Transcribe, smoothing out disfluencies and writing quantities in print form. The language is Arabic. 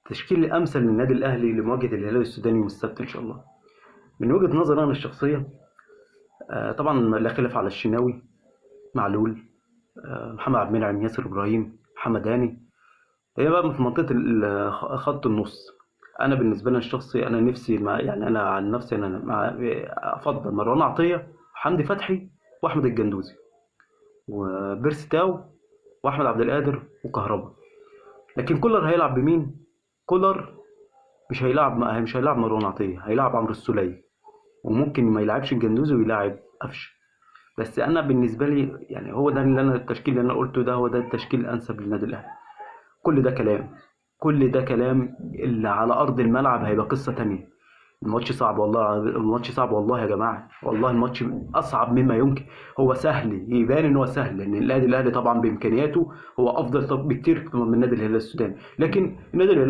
التشكيل الامثل للنادي الاهلي لمواجهه الهلال السوداني يوم السبت ان شاء الله. من وجهه نظري انا الشخصيه، طبعا لا خلاف على الشناوي، معلول، محمد عبد المنعم، ياسر ابراهيم، محمد هاني. هي بقى في منطقه خط النص. انا بالنسبه لي الشخصي، انا نفسي يعني انا عن نفسي انا افضل مروان عطيه، حمدي فتحي، واحمد الجندوزي، وبيرسي تاو، واحمد عبد القادر، وكهربا. لكن كولر هيلعب بمين؟ كولر مش هيلعب مروان عطيه، هيلعب عمرو السولية، وممكن ما يلعبش الجندوزي ويلعب قفشه. بس انا بالنسبه لي يعني هو ده اللي انا التشكيل اللي انا قلته ده هو ده التشكيل الانسب للنادي الاهلي. كل ده كلام، كل ده كلام. اللي على ارض الملعب هيبقى قصه تانية. الماتش صعب والله، الماتش صعب والله يا جماعه، والله الماتش اصعب مما يمكن. هو سهل، يبان ان هو سهل لان النادي الاهلي طبعا بامكانياته هو افضل بكتير من النادي الهلال السوداني، لكن النادي